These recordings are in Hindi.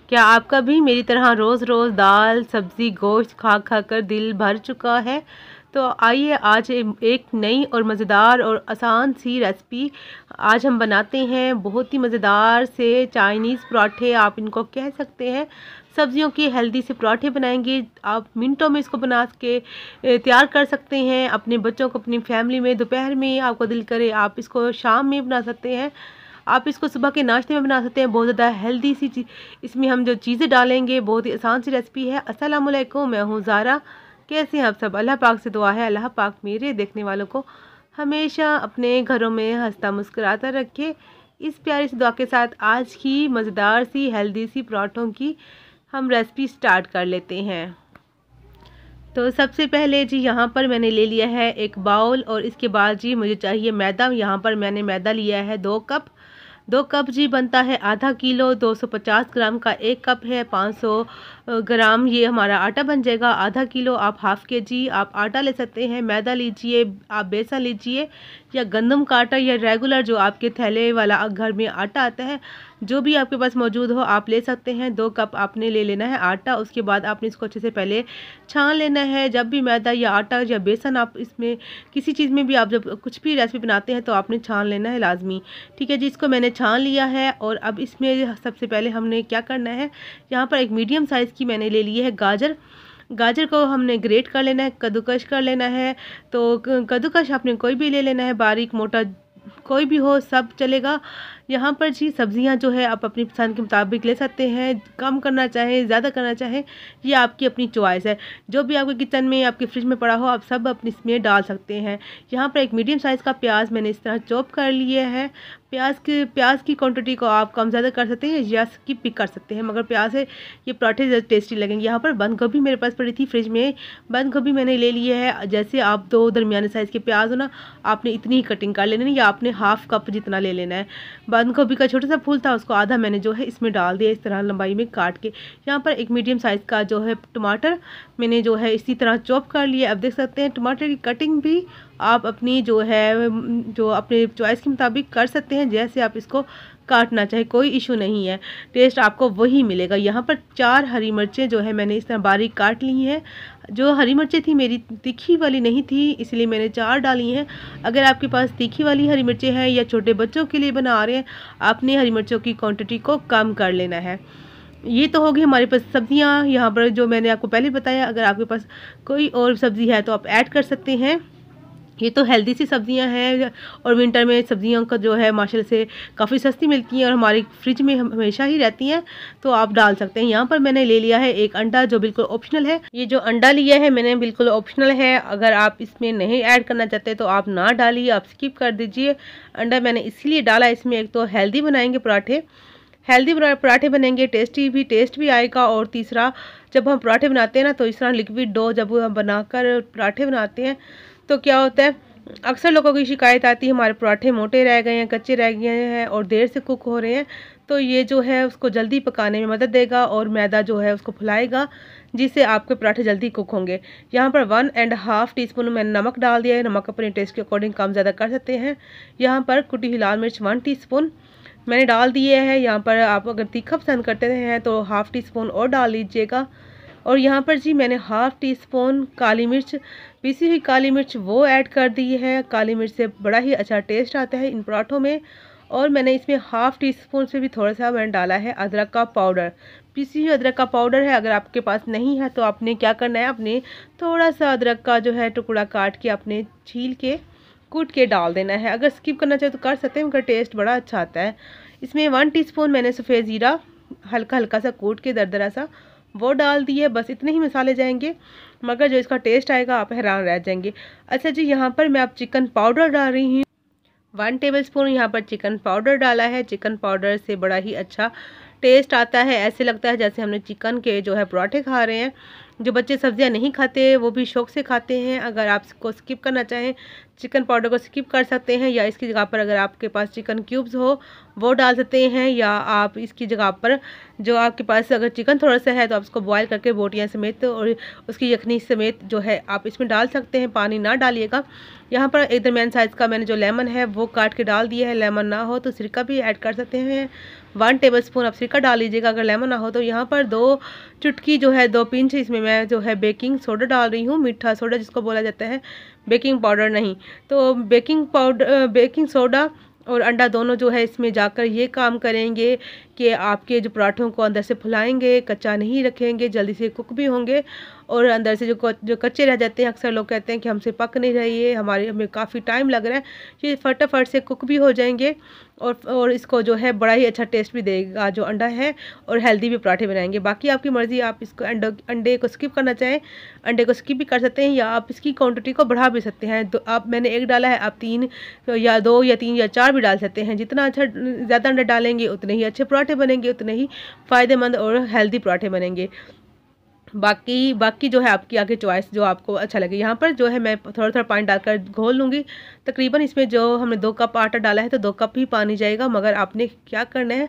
क्या आपका भी मेरी तरह रोज़ रोज़ दाल सब्ज़ी गोश्त खा खा कर दिल भर चुका है? तो आइए आज एक नई और मज़ेदार और आसान सी रेसिपी आज हम बनाते हैं। बहुत ही मज़ेदार से चाइनीज़ पराठे आप इनको कह सकते हैं। सब्जियों के हेल्दी से पराठे बनाएंगे, आप मिनटों में इसको बना के तैयार कर सकते हैं। अपने बच्चों को, अपनी फैमिली में दोपहर में आपको दिल करे आप इसको शाम में बना सकते हैं। आप इसको सुबह के नाश्ते में बना सकते हैं। बहुत ज़्यादा हेल्दी सी चीज़ इसमें हम जो चीज़ें डालेंगे, बहुत ही आसान सी रेसिपी है। अस्सलाम वालेकुम, मैं हूँ ज़ारा। कैसे हैं आप सब? अल्लाह पाक से दुआ है अल्लाह पाक मेरे देखने वालों को हमेशा अपने घरों में हंसता मुस्कुराता रखे। इस प्यारी सी दुआ के साथ आज की मज़ेदार सी हेल्दी सी पराठों की हम रेसिपी स्टार्ट कर लेते हैं। तो सबसे पहले जी यहाँ पर मैंने ले लिया है एक बाउल, और इसके बाद जी मुझे चाहिए मैदा। यहाँ पर मैंने मैदा लिया है 2 कप जी बनता है आधा किलो। 250 ग्राम का 1 कप है, 500 ग्राम ये हमारा आटा बन जाएगा। आधा किलो आप हाफ़ केजी आप आटा ले सकते हैं। मैदा लीजिए, आप बेसन लीजिए या गंदम का आटा या रेगुलर जो आपके थैले वाला घर में आटा आता है, जो भी आपके पास मौजूद हो आप ले सकते हैं। 2 कप आपने ले लेना है आटा। उसके बाद आपने इसको अच्छे से पहले छान लेना है। जब भी मैदा या आटा या बेसन आप इसमें किसी चीज़ में भी आप जब कुछ भी रेसिपी बनाते हैं तो आपने छान लेना है लाजमी। ठीक है जी, इसको मैंने छान लिया है। और अब इसमें सबसे पहले हमने क्या करना है, यहाँ पर एक मीडियम साइज़ की मैंने ले ली है गाजर को हमने ग्रेट कर लेना है, कद्दूकश कर लेना है। तो कद्दूकश आपने कोई भी ले लेना है, बारीक मोटा कोई भी हो सब चलेगा। यहाँ पर जी सब्जियाँ जो है आप अपनी पसंद के मुताबिक ले सकते हैं, कम करना चाहें ज़्यादा करना चाहें ये आपकी अपनी चॉइस है। जो भी आपके किचन में आपके फ्रिज में पड़ा हो आप सब अपनी इसमें डाल सकते हैं। यहाँ पर एक मीडियम साइज़ का प्याज मैंने इस तरह चॉप कर लिया है। प्याज की क्वांटिटी को आप कम ज़्यादा कर सकते हैं या स्किप भी कर सकते हैं, मगर प्याज से ये पराठे ज़्यादा टेस्टी लगेंगे। यहाँ पर बंद गोभी मेरे पास पड़ी थी फ्रिज में, बंद गोभी मैंने ले लिए है। जैसे आप 2 दरमियाने साइज़ के प्याज हो ना, आपने इतनी ही कटिंग कर लेना है या आपने हाफ़ कप जितना ले लेना है। बंद गोभी का छोटा सा फूल था, उसको आधा मैंने जो है इसमें डाल दिया इस तरह लंबाई में काट के। यहाँ पर एक मीडियम साइज़ का जो है टमाटर मैंने जो है इसी तरह चॉप कर लिया। अब देख सकते हैं टमाटर की कटिंग भी आप अपनी जो है जो अपने चॉइस के मुताबिक कर सकते हैं। जैसे आप इसको काटना चाहे कोई इशू नहीं है, टेस्ट आपको वही मिलेगा। यहाँ पर 4 हरी मिर्चें जो है मैंने इस तरह बारीक काट ली हैं। जो हरी मिर्चें थी मेरी तीखी वाली नहीं थी, इसलिए मैंने 4 डाली हैं। अगर आपके पास तीखी वाली हरी मिर्चें हैं या छोटे बच्चों के लिए बना रहे हैं, आपने हरी मिर्चों की क्वांटिटी को कम कर लेना है। ये तो होगी हमारे पास सब्जियां। यहाँ पर जो मैंने आपको पहले बताया, अगर आपके पास कोई और सब्ज़ी है तो आप ऐड कर सकते हैं। ये तो हेल्दी सी सब्जियां हैं और विंटर में सब्जियों का जो है माशाल्लाह से काफ़ी सस्ती मिलती हैं और हमारी फ्रिज में हमेशा ही रहती हैं, तो आप डाल सकते हैं। यहाँ पर मैंने ले लिया है एक अंडा, जो बिल्कुल ऑप्शनल है। ये जो अंडा लिया है मैंने बिल्कुल ऑप्शनल है, अगर आप इसमें नहीं ऐड करना चाहते तो आप ना डालिए, आप स्किप कर दीजिए। अंडा मैंने इसीलिए डाला, इसमें एक तो हेल्दी बनाएंगे पराठे, हेल्दी पराठे बनेंगे, टेस्ट भी आएगा। और तीसरा, जब हम पराठे बनाते हैं ना तो इस तरह लिक्विड डो जब हम बनाकर पराठे बनाते हैं तो क्या होता है, अक्सर लोगों की शिकायत आती है हमारे पराठे मोटे रह गए हैं, कच्चे रह गए हैं और देर से कुक हो रहे हैं। तो ये जो है उसको जल्दी पकाने में मदद देगा और मैदा जो है उसको फुलाएगा, जिससे आपके पराठे जल्दी कुक होंगे। यहाँ पर 1.5 टीस्पून मैंने नमक डाल दिया है। नमक अपने टेस्ट के अकॉर्डिंग कम ज़्यादा कर सकते हैं। यहाँ पर कुटी हुई लाल मिर्च 1 टीस्पून मैंने डाल दिए है। यहाँ पर आप अगर तीखा पसंद करते हैं तो हाफ़ टीस्पून और डाल लीजिएगा। और यहाँ पर जी मैंने हाफ़ टीस्पून काली मिर्च, पिसी हुई काली मिर्च वो ऐड कर दी है। काली मिर्च से बड़ा ही अच्छा टेस्ट आता है इन पराठों में। और मैंने इसमें हाफ़ टीस्पून से भी थोड़ा सा मैंने डाला है अदरक का पाउडर, पिसी हुई अदरक का पाउडर है। अगर आपके पास नहीं है तो आपने क्या करना है, आपने थोड़ा सा अदरक का जो है टुकड़ा काट के आपने छील के कूट के डाल देना है। अगर स्किप करना चाहे तो कर सकते हैं, उनका टेस्ट बड़ा अच्छा आता है। इसमें 1 टीस्पून मैंने सफ़ेद ज़ीरा हल्का हल्का सा कूट के दरदरा सा वो डाल दिए। बस इतने ही मसाले जाएंगे, मगर जो इसका टेस्ट आएगा आप हैरान रह जाएंगे। अच्छा जी, यहाँ पर मैं अब चिकन पाउडर डाल रही हूँ। 1 टेबलस्पून यहाँ पर चिकन पाउडर डाला है। चिकन पाउडर से बड़ा ही अच्छा टेस्ट आता है, ऐसे लगता है जैसे हमने चिकन के जो है पराठे खा रहे हैं। जो बच्चे सब्जियां नहीं खाते वो भी शौक से खाते हैं। अगर आप इसको स्किप करना चाहें चिकन पाउडर को स्किप कर सकते हैं, या इसकी जगह पर अगर आपके पास चिकन क्यूब्स हो वो डाल सकते हैं, या आप इसकी जगह पर जो आपके पास अगर चिकन थोड़ा सा है तो आप उसको बॉयल करके बोटियां समेत और उसकी यखनी समेत जो है आप इसमें डाल सकते हैं। पानी ना डालिएगा। यहाँ पर एक दरमियान साइज़ का मैंने जो लेमन है वो काट के डाल दिया है। लेमन ना हो तो सिरका भी ऐड कर सकते हैं। 1 टेबलस्पून आप सिरका डाल लीजिएगा अगर लेमन ना हो तो। यहाँ पर 2 चुटकी जो है 2 पिंच इसमें मैं जो है बेकिंग सोडा डाल रही हूँ, मीठा सोडा जिसको बोला जाता है, बेकिंग पाउडर नहीं। तो बेकिंग सोडा और अंडा दोनों जो है इसमें जाकर ये काम करेंगे कि आपके जो पराठों को अंदर से फुलाएंगे, कच्चा नहीं रखेंगे, जल्दी से कुक भी होंगे, और अंदर से जो कच्चे रह जाते हैं, अक्सर लोग कहते हैं कि हमसे पक नहीं रही है, हमें काफ़ी टाइम लग रहा है, ये फटाफट से कुक भी हो जाएंगे और इसको जो है बड़ा ही अच्छा टेस्ट भी देगा जो अंडा है, और हेल्दी भी पराठे बनाएंगे। बाकी आपकी मर्ज़ी, आप इसको अंडे को स्किप करना चाहें अंडे को स्किप भी कर सकते हैं, या आप इसकी क्वांटिटी को बढ़ा भी सकते हैं। तो मैंने 1 डाला है, आप 3 या 2 या 3 या 4 भी डाल सकते हैं। जितना अच्छा ज़्यादा अंडा डालेंगे उतने ही अच्छे पराठे बनेंगे, उतने ही फ़ायदेमंद और हेल्दी पराठे बनेंगे। बाकी जो है आपकी आगे चॉइस जो आपको अच्छा लगे। यहाँ पर जो है मैं थोड़ा थोड़ा पानी डालकर घोल लूँगी। तकरीबन इसमें जो हमने 2 कप आटा डाला है तो 2 कप ही पानी जाएगा, मगर आपने क्या करना है,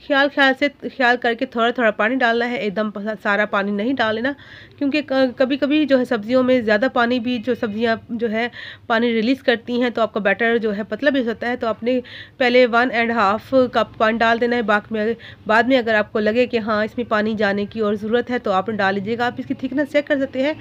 ख्याल करके थोड़ा थोड़ा पानी डालना है, एकदम सारा पानी नहीं डालना, क्योंकि कभी कभी जो है सब्जियों में ज़्यादा पानी भी जो सब्जियाँ जो है पानी रिलीज़ करती हैं तो आपका बैटर जो है पतला भी हो सकता है। तो आपने पहले 1.5 कप पानी डाल देना है। बाद में अगर आपको लगे कि हाँ इसमें पानी जाने की और ज़रूरत है तो आपने डाल लीजिएगा। आप इसकी थिकनेस चेक कर सकते हैं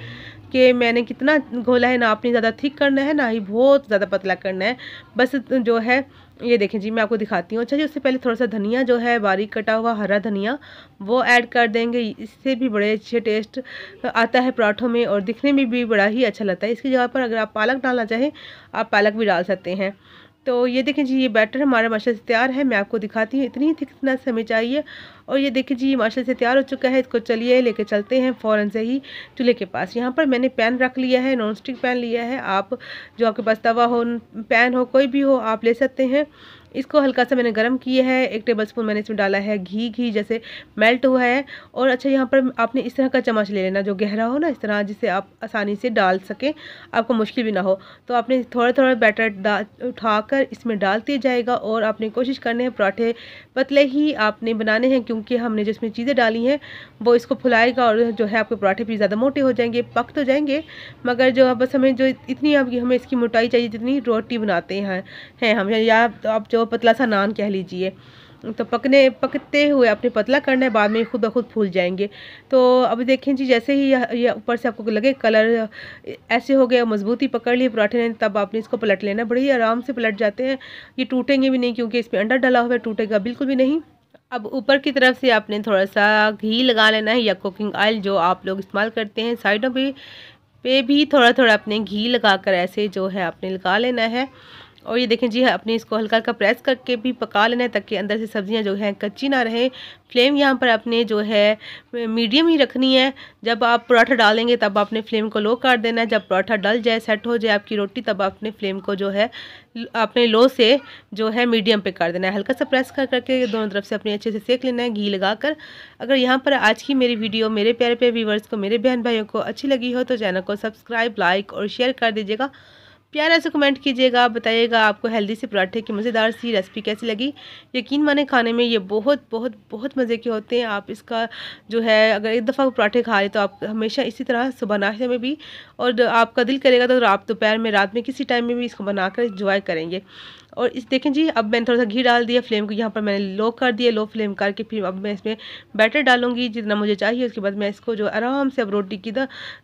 कि मैंने कितना घोला है, ना आपने ज़्यादा थिक करना है ना ही बहुत ज़्यादा पतला करना है, बस जो है ये देखें जी। मैं आपको दिखाती हूँ। अच्छा जी, उससे पहले थोड़ा सा धनिया जो है बारीक कटा हुआ हरा धनिया वो ऐड कर देंगे, इससे भी बड़े अच्छे टेस्ट आता है पराठों में और दिखने में भी बड़ा ही अच्छा लगता है। इसकी जगह पर अगर आप पालक डालना चाहें आप पालक भी डाल सकते हैं। तो ये देखें जी, ये बैटर हमारा माशाल्लाह से तैयार है। मैं आपको दिखाती हूँ, इतनी थिकनेस हमें चाहिए। और ये देखिए जी, माशाल्लाह से तैयार हो चुका है। इसको चलिए लेके चलते हैं फ़ौरन से ही चूल्हे के पास। यहाँ पर मैंने पैन रख लिया है, नॉन स्टिक पैन लिया है। आप जो आपके पास तवा हो, पैन हो, कोई भी हो आप ले सकते हैं। इसको हल्का सा मैंने गर्म किया है। 1 टेबलस्पून मैंने इसमें डाला है घी जैसे मेल्ट हुआ है। और अच्छा, यहाँ पर आपने इस तरह का चम्मच ले लेना जो गहरा हो ना, इस तरह जिससे आप आसानी से डाल सकें, आपको मुश्किल भी ना हो। तो आपने थोड़ा थोड़ा बैटर उठाकर इसमें डालते जाएगा और आपने कोशिश करनी है पराठे पतले ही आपने बनाने हैं, क्योंकि हमने जिसमें चीज़ें डाली हैं वो इसको फुलाएगा और जो है आपके पराठे भी ज़्यादा मोटे हो जाएंगे। पक तो जाएंगे मगर जो बस हमें जो इतनी हमें इसकी मोटाई चाहिए जितनी रोटी बनाते हैं हम, या तो आप जो पतला सा नान कह लीजिए। तो पकते हुए आपने पतला करना है, बाद में खुद ब खुद फूल जाएंगे। तो अब देखें जी, जैसे ही ये ऊपर से आपको लगे कलर ऐसे हो गया, मजबूती पकड़ ली पराठे ने, तब आपने इसको पलट लेना। बड़ी आराम से पलट जाते हैं, ये टूटेंगे भी नहीं क्योंकि इसमें अंडा डाला हुआ है, टूटेगा बिल्कुल भी नहीं। अब ऊपर की तरफ से आपने थोड़ा सा घी लगा लेना है, या कुकिंग ऑयल जो आप लोग इस्तेमाल करते हैं। साइडों पे भी थोड़ा थोड़ा अपने घी लगाकर ऐसे जो है आपने लगा लेना है। और ये देखें जी, अपने इसको हल्का हल्का प्रेस करके भी पका लेना है ताकि अंदर से सब्जियां जो हैं कच्ची ना रहें। फ्लेम यहाँ पर आपने जो है मीडियम ही रखनी है। जब आप पराठा डालेंगे तब आपने फ्लेम को लो कर देना है। जब पराठा डल जाए, सेट हो जाए आपकी रोटी, तब आपने फ्लेम को जो है अपने लो से जो है मीडियम पे कर देना है। हल्का सा प्रेस करके दोनों तरफ से अपने अच्छे से सेक लेना है घी लगाकर। अगर यहाँ पर आज की मेरी वीडियो मेरे प्यारे प्यारे व्यूवर्स को, मेरे बहन भाइयों को अच्छी लगी हो तो चैनल को सब्सक्राइब, लाइक और शेयर कर दीजिएगा। प्यारा से कमेंट कीजिएगा, बताइएगा आपको हेल्दी से पराठे की मज़ेदार सी रेसिपी कैसी लगी। यकीन माने खाने में ये बहुत बहुत बहुत मज़े के होते हैं। आप इसका जो है अगर एक दफ़ा पराठे खा लें तो आप हमेशा इसी तरह सुबह नाश्ते में भी, और आपका दिल करेगा तो आप दोपहर में, रात में, किसी टाइम में भी इसको बनाकर इंजॉय करेंगे। और इस देखें जी, अब मैंने थोड़ा सा घी डाल दिया। फ्लेम को यहाँ पर मैंने लो कर दिया, लो फ्लेम करके फिर अब मैं इसमें बैटर डालूंगी जितना मुझे चाहिए। उसके बाद मैं इसको जो आराम से अब रोटी की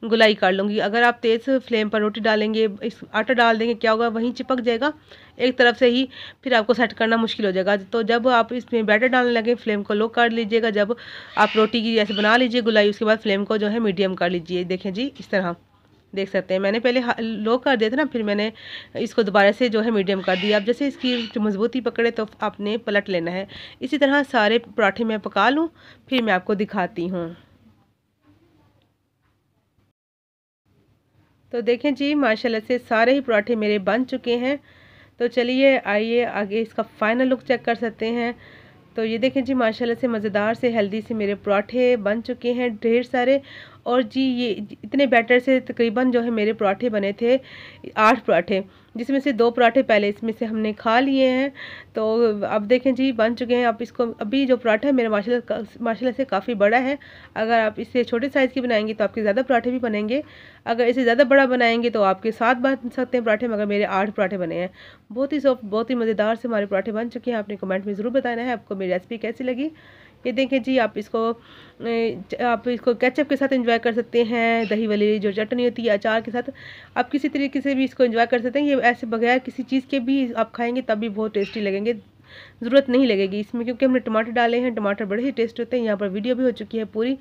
गुलाई कर लूँगी। अगर आप तेज़ फ्लेम पर रोटी डालेंगे, इस आटा डाल देंगे, क्या होगा, वहीं चिपक जाएगा एक तरफ से ही, फिर आपको सेट करना मुश्किल हो जाएगा। तो जब आप इसमें बैटर डालने लगे फ्लेम को लो कर लीजिएगा। जब आप रोटी की जैसे बना लीजिए गुलाई, उसके बाद फ्लेम को जो है मीडियम कर लीजिए। देखें जी, इस तरह देख सकते हैं। मैंने पहले लो कर दिया था ना, फिर मैंने इसको दोबारा से जो है मीडियम कर दिया। अब जैसे इसकी जो मजबूती पकड़े तो आपने पलट लेना है। इसी तरह सारे पराठे मैं पका लूँ, फिर मैं आपको दिखाती हूँ। तो देखें जी, माशाल्लाह से सारे ही पराठे मेरे बन चुके हैं। तो चलिए आइए आगे इसका फाइनल लुक चेक कर सकते हैं। तो ये देखें जी, माशाल्लाह से मज़ेदार से हेल्दी से मेरे पराठे बन चुके हैं ढेर सारे। और जी, ये इतने बैटर से तकरीबन जो है मेरे पराठे बने थे 8 पराठे। जिसमें से 2 पराठे पहले इसमें से हमने खा लिए हैं। तो अब देखें जी बन चुके हैं। आप इसको अभी जो पराठा है मेरा माशाल्लाह से काफ़ी बड़ा है। अगर आप इससे छोटे साइज़ की बनाएंगे तो आपके ज़्यादा पराठे भी बनेंगे। अगर इसे ज़्यादा बड़ा बनाएंगे तो आपके 7 बन सकते हैं पराठे, मगर मेरे 8 पराठे बने हैं। बहुत ही सॉफ्ट, बहुत ही मज़ेदार से हमारे पराठे बन चुके हैं। आपने कमेंट में ज़रूर बताना है आपको मेरी रेसिपी कैसी लगी। ये देखें जी, आप इसको केचप के साथ एंजॉय कर सकते हैं, दही वाली जो चटनी होती है अचार के साथ, आप किसी तरीके से भी इसको एंजॉय कर सकते हैं। ये ऐसे बगैर किसी चीज़ के भी आप खाएंगे तब भी बहुत टेस्टी लगेंगे। ज़रूरत नहीं लगेगी इसमें, क्योंकि हमने टमाटर डाले हैं। टमाटर बड़े ही टेस्ट होते हैं। यहाँ पर वीडियो भी हो चुकी है पूरी।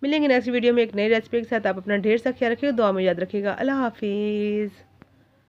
मिलेंगे नेक्स्ट वीडियो में एक नई रेसिपी के साथ। आप अपना ढेर सा ख्याल रखिएगा, दुआ में याद रखिएगा। अल्लाह हाफिज़।